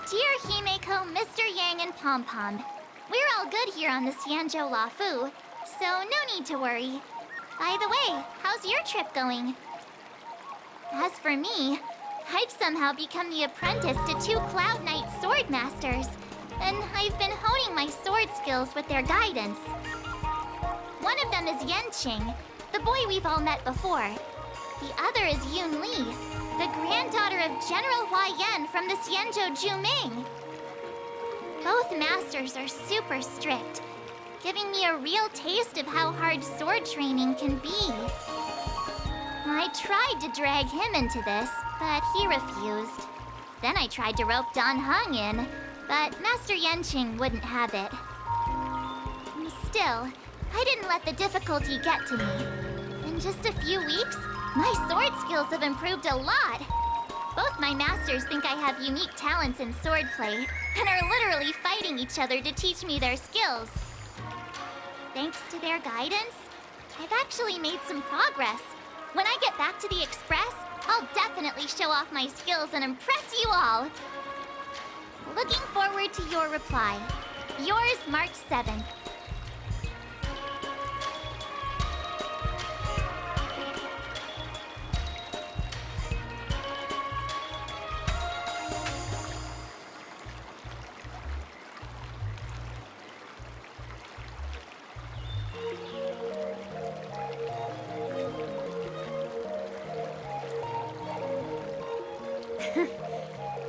Dear Himeko, Mr. Yang, and Pom Pom, we're all good here on the Xianzhou Lafu, so no need to worry. By the way, how's your trip going? As for me, I've somehow become the apprentice to two Cloud Knight sword masters, and I've been honing my sword skills with their guidance. One of them is Yanqing, the boy we've all met before. The other is Yun Li, the granddaughter of General Hua Yan from the Xianzhou Juming. Both masters are super strict, giving me a real taste of how hard sword training can be. I tried to drag him into this, but he refused. Then I tried to rope Dan Heng in, but Master Yanqing wouldn't have it. Still, I didn't let the difficulty get to me. In just a few weeks, my sword skills have improved a lot. Both my masters think I have unique talents in swordplay, and are literally fighting each other to teach me their skills. Thanks to their guidance, I've actually made some progress. When I get back to the Express, I'll definitely show off my skills and impress you all. Looking forward to your reply. Yours, March 7th.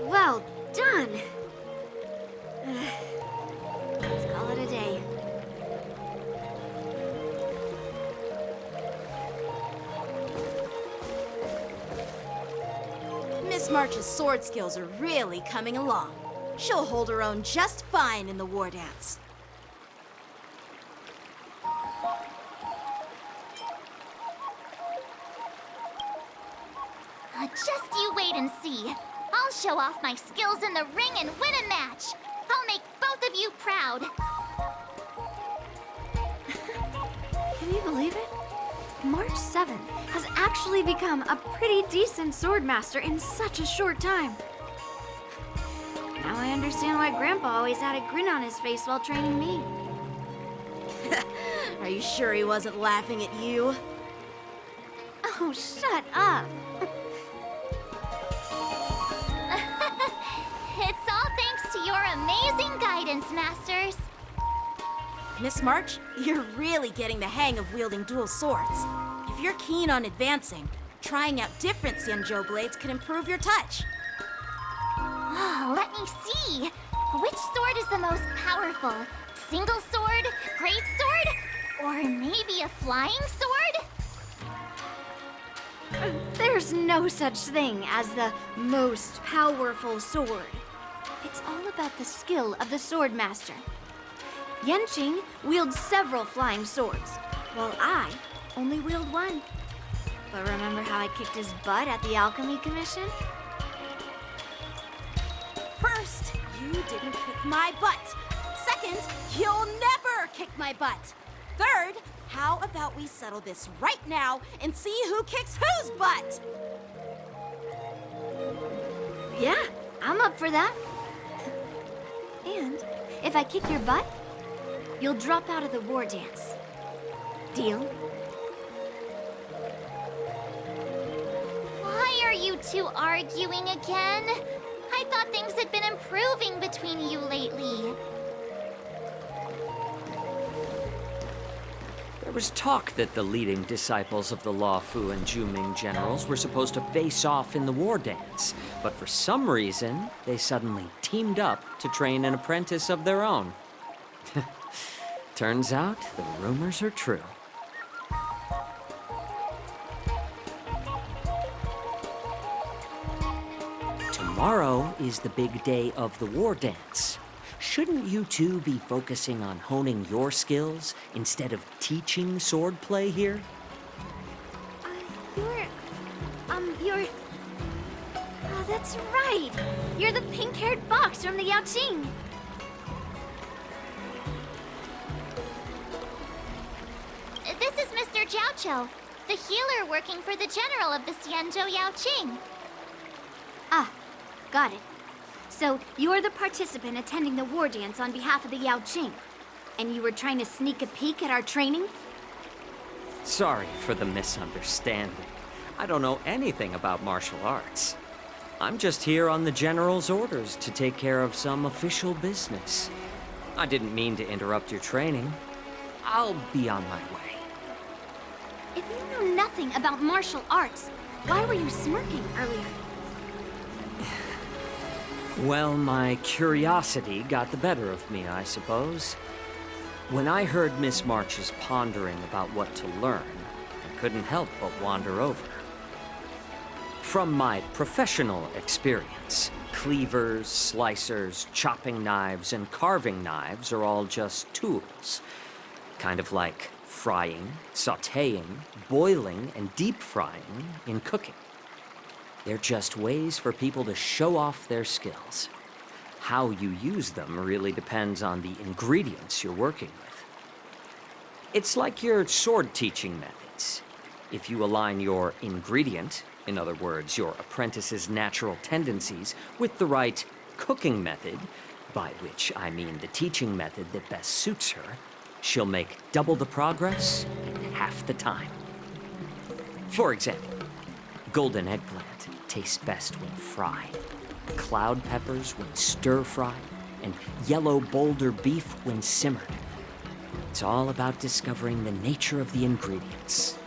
Well done! Let's call it a day. Miss March's sword skills are really coming along. She'll hold her own just fine in the war dance. Just you wait and see. I'll show off my skills in the ring and win a match. I'll make both of you proud. Can you believe it? March 7th has actually become a pretty decent sword master in such a short time. Now I understand why Grandpa always had a grin on his face while training me. Are you sure he wasn't laughing at you? Oh, shut up! It's all thanks to your amazing guidance, Masters. Miss March, you're really getting the hang of wielding dual swords. If you're keen on advancing, trying out different Xianzhou blades can improve your touch. Oh, let me see. Which sword is the most powerful? Single sword? Great sword? Or maybe a flying sword? There's no such thing as the most powerful sword. It's all about the skill of the sword master. Yanqing wields several flying swords, while I only wield one. But remember how I kicked his butt at the Alchemy Commission? First, you didn't kick my butt. Second, you'll never kick my butt. Third, how about we settle this right now and see who kicks whose butt? Yeah, I'm up for that. And if I kick your butt, you'll drop out of the war dance. Deal? Why are you two arguing again? I thought things had been improving between you lately. There was talk that the leading disciples of the Law Fu and Juming generals were supposed to face off in the war dance, but for some reason, they suddenly teamed up to train an apprentice of their own. Turns out, the rumors are true. Tomorrow is the big day of the war dance. Shouldn't you two be focusing on honing your skills instead of teaching swordplay here? You're... Oh, that's right! You're the pink-haired fox from the Yaoqing! This is Mr. Jiaoqiu, the healer working for the general of the Xianzhou Yaoqing. Ah, got it. So, you're the participant attending the war dance on behalf of the Yao Qing. And you were trying to sneak a peek at our training? Sorry for the misunderstanding. I don't know anything about martial arts. I'm just here on the General's orders to take care of some official business. I didn't mean to interrupt your training. I'll be on my way. If you know nothing about martial arts, why were you smirking earlier? Well, my curiosity got the better of me, I suppose. When I heard Miss March's pondering about what to learn, I couldn't help but wander over. From my professional experience, cleavers, slicers, chopping knives, and carving knives are all just tools. Kind of like frying, sautéing, boiling, and deep frying in cooking. They're just ways for people to show off their skills. How you use them really depends on the ingredients you're working with. It's like your sword teaching methods. If you align your ingredient, in other words, your apprentice's natural tendencies, with the right cooking method, by which I mean the teaching method that best suits her, she'll make double the progress in half the time. For example, golden eggplant tastes best when fried, cloud peppers when stir-fried, and yellow boulder beef when simmered. It's all about discovering the nature of the ingredients.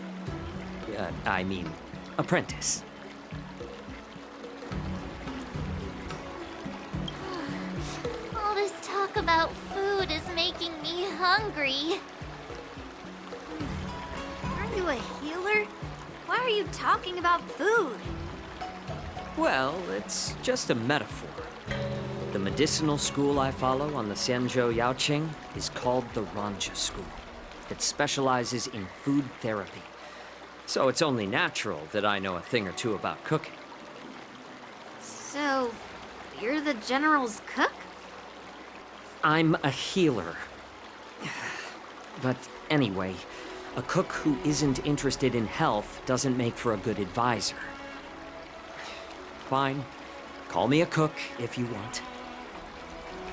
Apprentice. All this talk about food is making me hungry. Are you a healer? Why are you talking about food? Well, it's just a metaphor. The medicinal school I follow on the Xianzhou Yaoqing is called the Ranja School. It specializes in food therapy. So it's only natural that I know a thing or two about cooking. So, you're the General's cook? I'm a healer. But anyway, a cook who isn't interested in health doesn't make for a good advisor. Fine. Call me a cook if you want.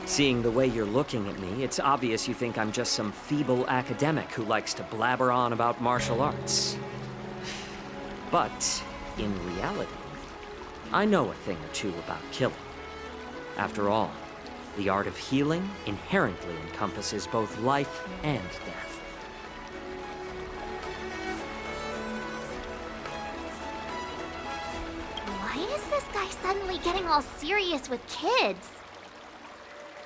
Seeing the way you're looking at me, it's obvious you think I'm just some feeble academic who likes to blabber on about martial arts. But, in reality, I know a thing or two about killing. After all, the art of healing inherently encompasses both life and death. Why is this guy suddenly getting all serious with kids?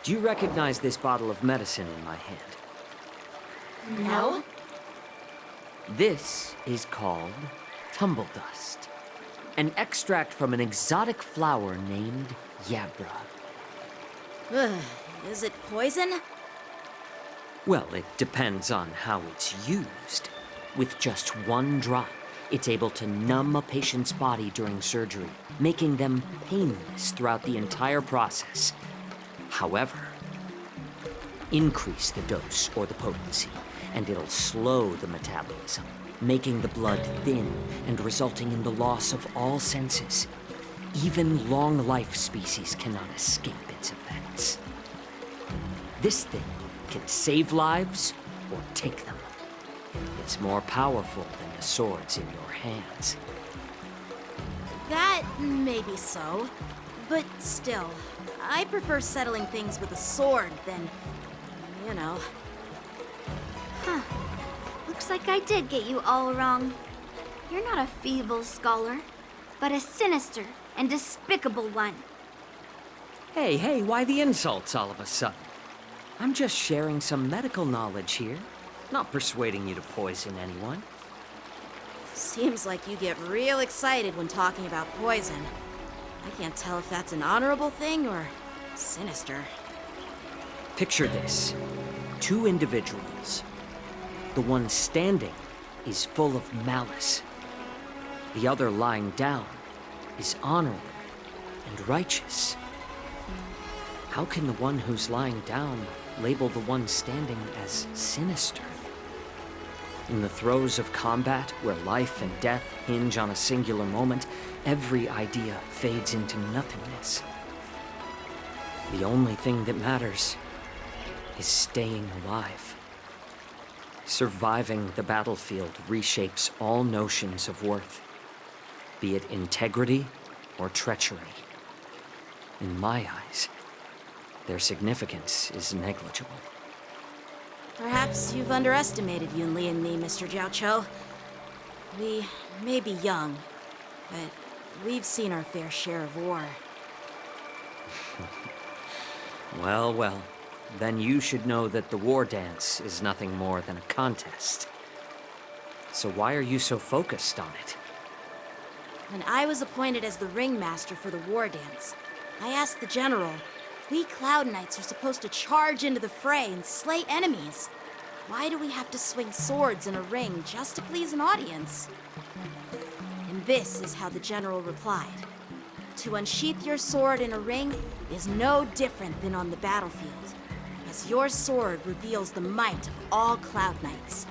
Do you recognize this bottle of medicine in my hand? No. This is called tumble dust, an extract from an exotic flower named Yabra. Ugh, is it poison? Well, it depends on how it's used. With just one drop, it's able to numb a patient's body during surgery, making them painless throughout the entire process. However, increase the dose or the potency, and it'll slow the metabolism, making the blood thin and resulting in the loss of all senses. Even long-life species cannot escape its effects. This thing can save lives or take them. It's more powerful than the swords in your hands. That may be so, but still, I prefer settling things with a sword than, you know. Huh. Looks like I did get you all wrong. You're not a feeble scholar, but a sinister and despicable one. Hey, why the insults all of a sudden? I'm just sharing some medical knowledge here, not persuading you to poison anyone. Seems like you get real excited when talking about poison. I can't tell if that's an honorable thing or sinister. Picture this. Two individuals. The one standing is full of malice. The other lying down is honorable and righteous. How can the one who's lying down label the one standing as sinister? In the throes of combat, where life and death hinge on a singular moment, every idea fades into nothingness. The only thing that matters is staying alive. Surviving the battlefield reshapes all notions of worth, be it integrity or treachery. In my eyes, their significance is negligible. Perhaps you've underestimated Yunli and me, Mr. Jiao Cho. We may be young, but we've seen our fair share of war. Well, well. Then you should know that the war dance is nothing more than a contest. So why are you so focused on it? When I was appointed as the ringmaster for the war dance, I asked the general, we Cloud Knights are supposed to charge into the fray and slay enemies. Why do we have to swing swords in a ring just to please an audience? And this is how the general replied. To unsheath your sword in a ring is no different than on the battlefield, as your sword reveals the might of all Cloud Knights.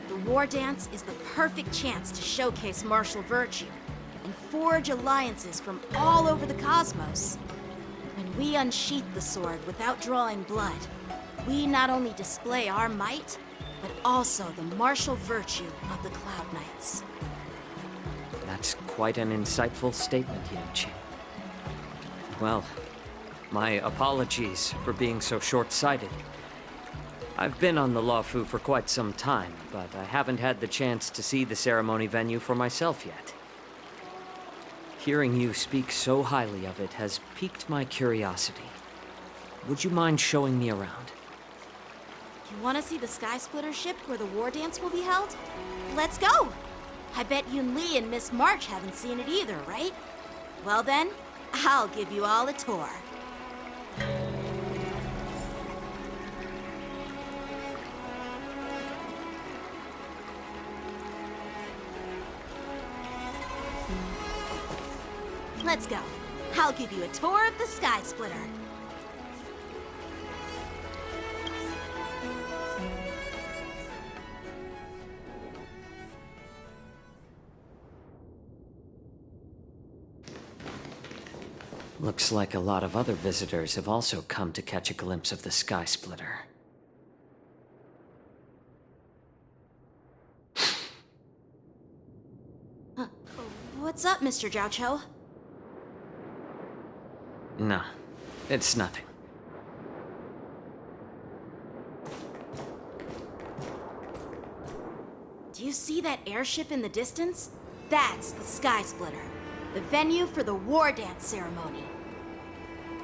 The war dance is the perfect chance to showcase martial virtue and forge alliances from all over the cosmos. When we unsheath the sword without drawing blood, we not only display our might, but also the martial virtue of the Cloud Knights. That's quite an insightful statement, Yanqing. Well, my apologies for being so short-sighted. I've been on the Luofu for quite some time, but I haven't had the chance to see the ceremony venue for myself yet. Hearing you speak so highly of it has piqued my curiosity. Would you mind showing me around? You want to see the Sky Splitter ship where the war dance will be held? Let's go! I bet Yunli and Miss March haven't seen it either, right? Well then, I'll give you all a tour. Let's go. I'll give you a tour of the Sky Splitter. Looks like a lot of other visitors have also come to catch a glimpse of the Sky Splitter. What's up, Mr. Jiao Cho? No, it's nothing. Do you see that airship in the distance? That's the Sky Splitter, the venue for the war dance ceremony.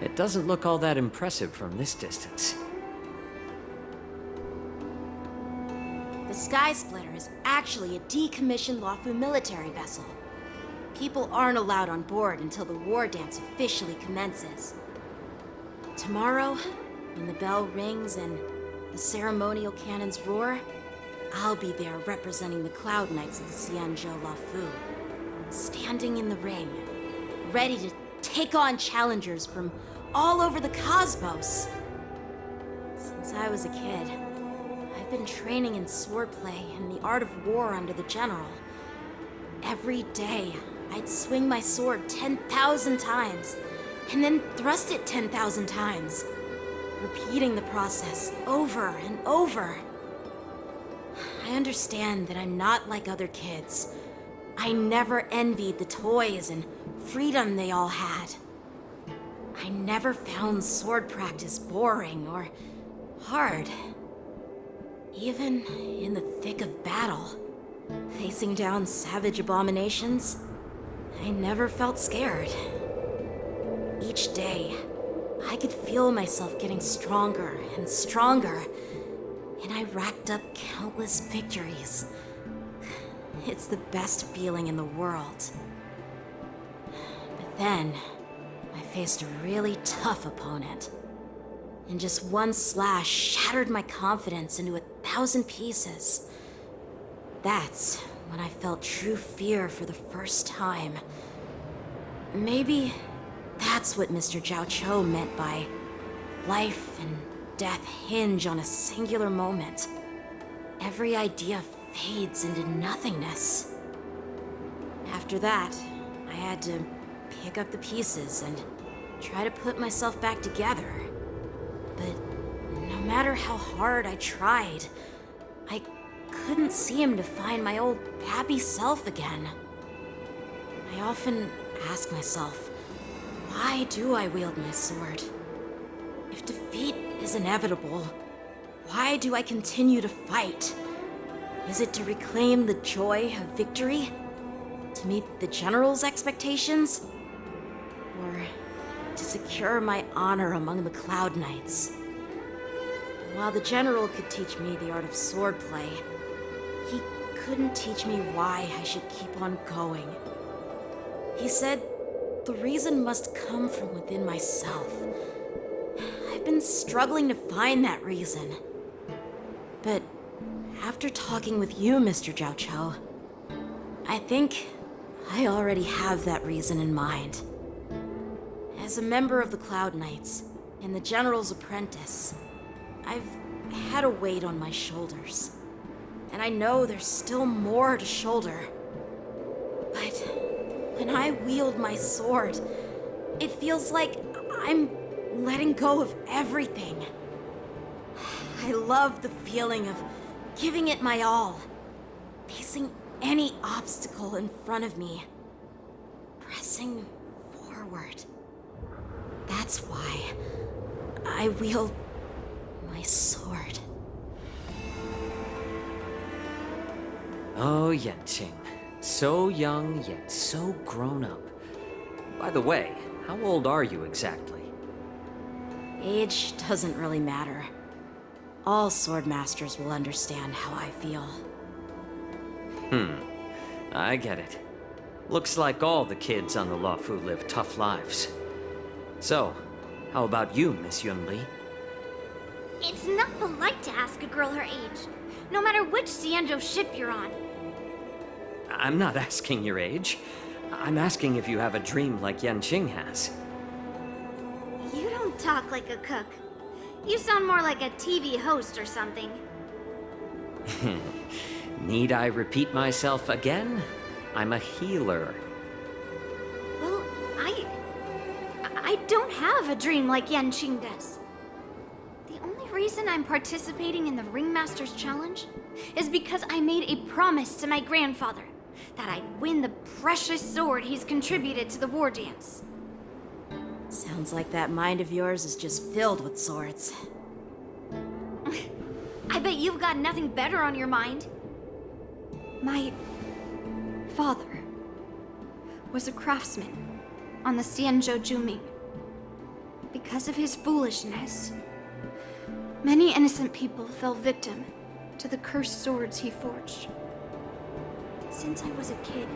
It doesn't look all that impressive from this distance. The Sky Splitter is actually a decommissioned Luofu military vessel. People aren't allowed on board until the war dance officially commences. Tomorrow, when the bell rings and the ceremonial cannons roar, I'll be there representing the Cloud Knights of the Xianzhou Luofu, standing in the ring, ready to take on challengers from all over the cosmos. Since I was a kid, I've been training in swordplay and the art of war under the general. Every day, I'd swing my sword 10,000 times, and then thrust it 10,000 times, repeating the process over and over. I understand that I'm not like other kids. I never envied the toys and freedom they all had. I never found sword practice boring or hard. Even in the thick of battle, facing down savage abominations, I never felt scared. Each day, I could feel myself getting stronger and stronger, and I racked up countless victories. It's the best feeling in the world. But then, I faced a really tough opponent, and just one slash shattered my confidence into 1,000 pieces. That's when I felt true fear for the first time. Maybe that's what Mr. Jiao Cho meant by life and death hinge on a singular moment. Every idea fades into nothingness. After that, I had to pick up the pieces and try to put myself back together. But no matter how hard I tried, I couldn't seem to find my old happy self again. I often ask myself, why do I wield my sword? If defeat is inevitable, why do I continue to fight? Is it to reclaim the joy of victory? To meet the general's expectations? Or to secure my honor among the Cloud Knights? While the general could teach me the art of swordplay, he couldn't teach me why I should keep on going. He said the reason must come from within myself. I've been struggling to find that reason. But after talking with you, Mr. Jiao Chou, I think I already have that reason in mind. As a member of the Cloud Knights and the General's apprentice, I've had a weight on my shoulders. And I know there's still more to shoulder. But when I wield my sword, it feels like I'm letting go of everything. I love the feeling of giving it my all, facing any obstacle in front of me, pressing forward. That's why I wield my sword. Oh, Yenqing. So young, yet so grown up. By the way, how old are you exactly? Age doesn't really matter. All sword masters will understand how I feel. I get it. Looks like all the kids on the Luofu live tough lives. So, how about you, Miss Yunli? It's not polite to ask a girl her age, no matter which Xianzhou ship you're on. I'm not asking your age. I'm asking if you have a dream like Yenqing has. You don't talk like a cook. You sound more like a TV host or something. Need I repeat myself again? I'm a healer. Well, I don't have a dream like Yenqing does. The only reason I'm participating in the Ringmaster's Challenge is because I made a promise to my grandfather that I'd win the precious sword he's contributed to the war dance. Sounds like that mind of yours is just filled with swords. I bet you've got nothing better on your mind. My father was a craftsman on the Xianzhou Juming. Because of his foolishness, many innocent people fell victim to the cursed swords he forged. Since I was a kid,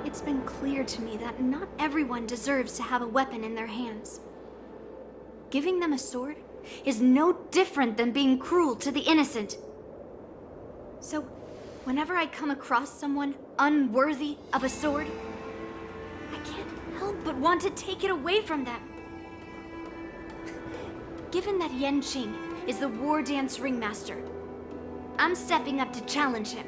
it's been clear to me that not everyone deserves to have a weapon in their hands. Giving them a sword is no different than being cruel to the innocent. So, whenever I come across someone unworthy of a sword, I can't help but want to take it away from them. Given that Yenqing is the war dance ringmaster, I'm stepping up to challenge him.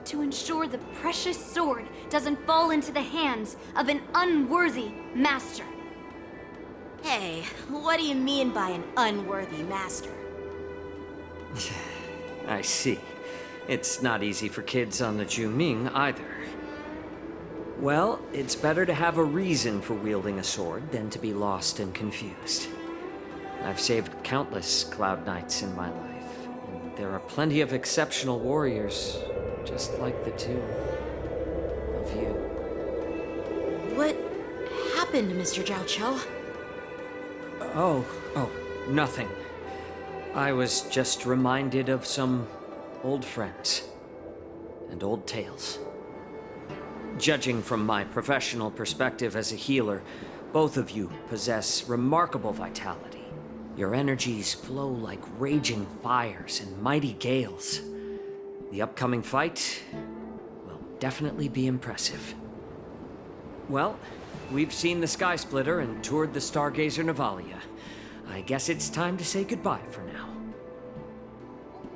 To ensure the precious sword doesn't fall into the hands of an unworthy master. Hey, what do you mean by an unworthy master? I see. It's not easy for kids on the Juming either. Well, it's better to have a reason for wielding a sword than to be lost and confused. I've saved countless Cloud Knights in my life, and there are plenty of exceptional warriors, just like the two of you. What happened, Mr. Jiao Chou? Oh, nothing. I was just reminded of some old friends and old tales. Judging from my professional perspective as a healer, both of you possess remarkable vitality. Your energies flow like raging fires and mighty gales. The upcoming fight will definitely be impressive. Well, we've seen the Sky Splitter and toured the Stargazer Navalia. I guess it's time to say goodbye for now.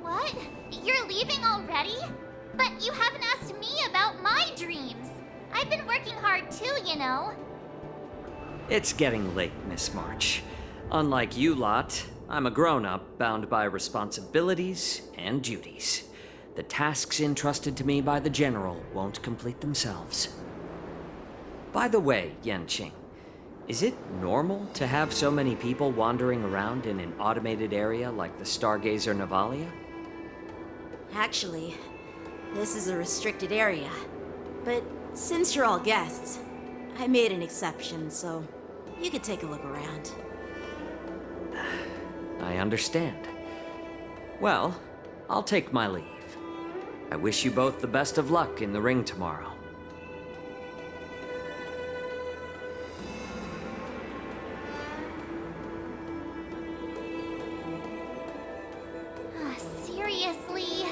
What? You're leaving already? But you haven't asked me about my dreams. I've been working hard too, you know. It's getting late, Miss March. Unlike you lot, I'm a grown-up bound by responsibilities and duties. The tasks entrusted to me by the General won't complete themselves. By the way, Yanqing, is it normal to have so many people wandering around in an automated area like the Stargazer Navalia? Actually, this is a restricted area. But since you're all guests, I made an exception, so you could take a look around. I understand. Well, I'll take my leave. I wish you both the best of luck in the ring tomorrow. Seriously?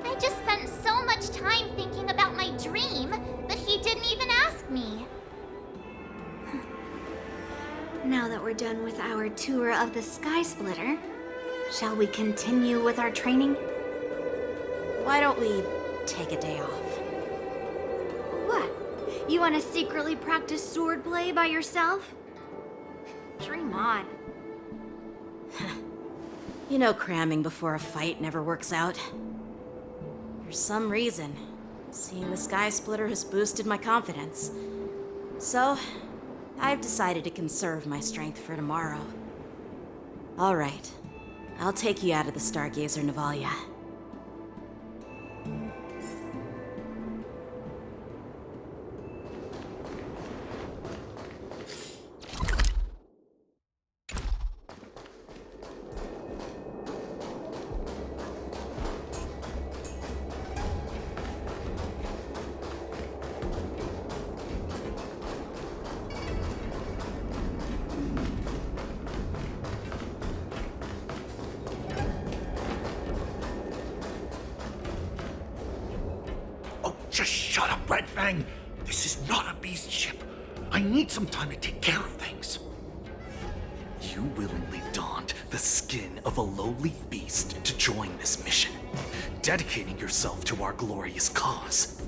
I just spent so much time thinking about my dream, but he didn't even ask me. Now that we're done with our tour of the Sky Splitter, shall we continue with our training? Why don't we take a day off? What? You want to secretly practice swordplay by yourself? Dream on. You know cramming before a fight never works out. For some reason, seeing the Sky Splitter has boosted my confidence. So, I've decided to conserve my strength for tomorrow. All right, I'll take you out of the Stargazer Navalia. Just shut up, Red Fang! This is not a beast ship. I need some time to take care of things. You willingly donned the skin of a lowly beast to join this mission, dedicating yourself to our glorious cause.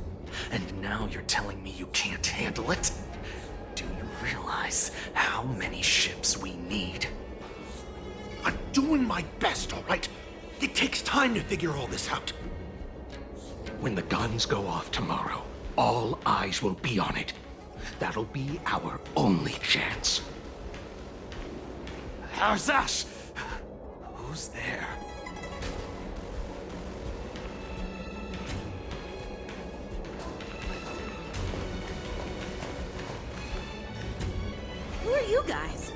And now you're telling me you can't handle it? Do you realize how many ships we need? I'm doing my best, all right? It takes time to figure all this out. When the guns go off tomorrow, all eyes will be on it. That'll be our only chance. How's that? Who's there? Who are you guys?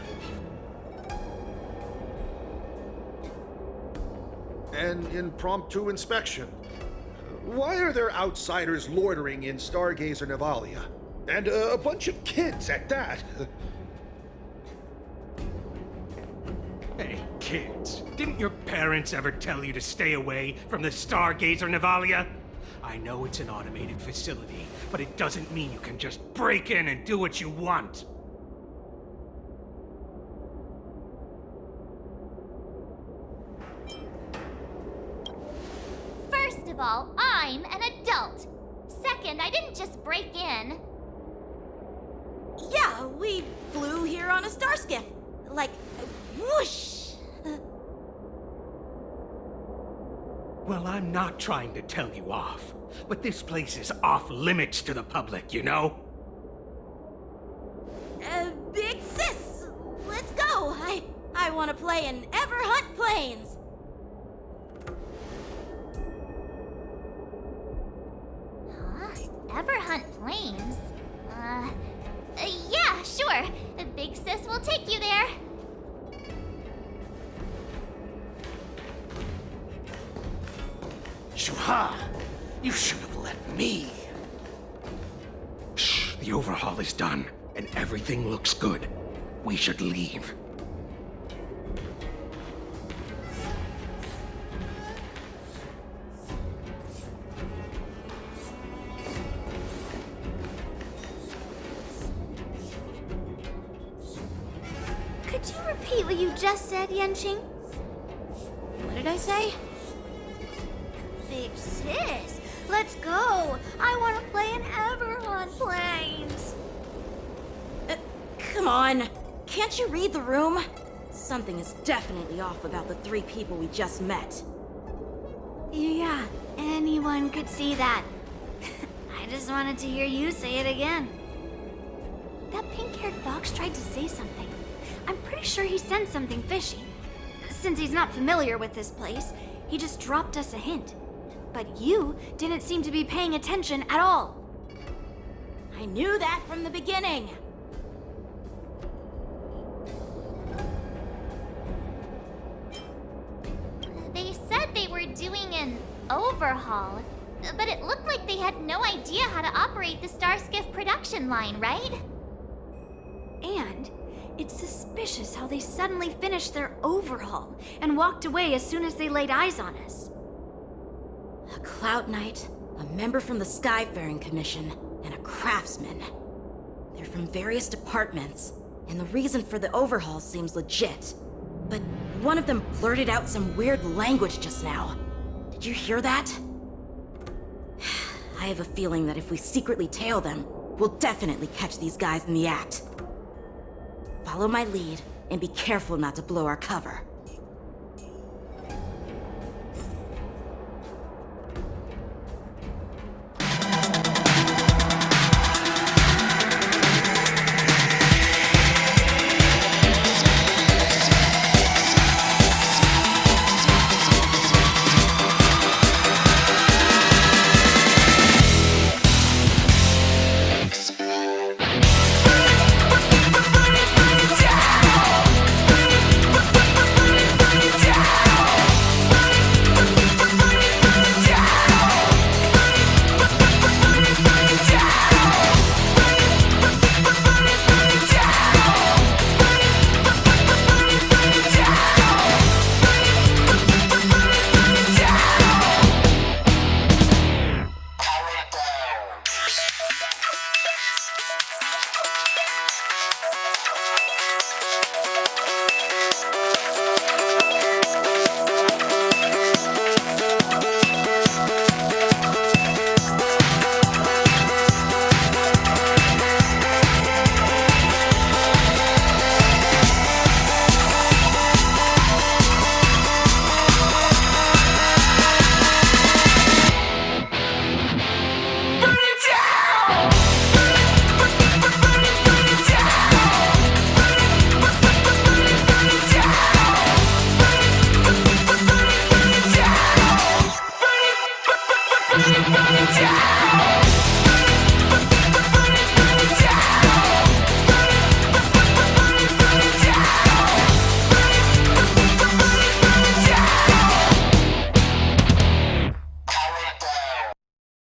An impromptu inspection. Why are there outsiders loitering in Stargazer Navalia? And a bunch of kids at that. Hey, kids, didn't your parents ever tell you to stay away from the Stargazer Navalia? I know it's an automated facility, but it doesn't mean you can just break in and do what you want. First of all, I'm an adult. Second, I didn't just break in. Yeah, we flew here on a star skiff. Like, whoosh! Well, I'm not trying to tell you off, but this place is off limits to the public, you know? Big sis, let's go. I want to play in Ever Hunt Planes. Huh? Ever hunt planes? Yeah, sure. The big sis will take you there. Shuha! You should have let me. Shh, the overhaul is done, and everything looks good. We should leave. Could you repeat what you just said, Yanqing? What did I say? Big sis, let's go. I want to play in Everhunt Planes. Come on. can't you read the room? Something is definitely off about the 3 people we just met. Yeah, anyone could see that. I just wanted to hear you say it again. That pink-haired fox tried to say something. I'm pretty sure he sensed something fishy. Since he's not familiar with this place, he just dropped us a hint. But you didn't seem to be paying attention at all. I knew that from the beginning. They said they were doing an overhaul, but it looked like they had no idea how to operate the Starskiff production line, right? And it's suspicious how they suddenly finished their overhaul and walked away as soon as they laid eyes on us. A Cloud Knight, a member from the Skyfaring Commission, and a craftsman. They're from various departments, and the reason for the overhaul seems legit. But one of them blurted out some weird language just now. Did you hear that? I have a feeling that if we secretly tail them, we'll definitely catch these guys in the act. Follow my lead, and be careful not to blow our cover.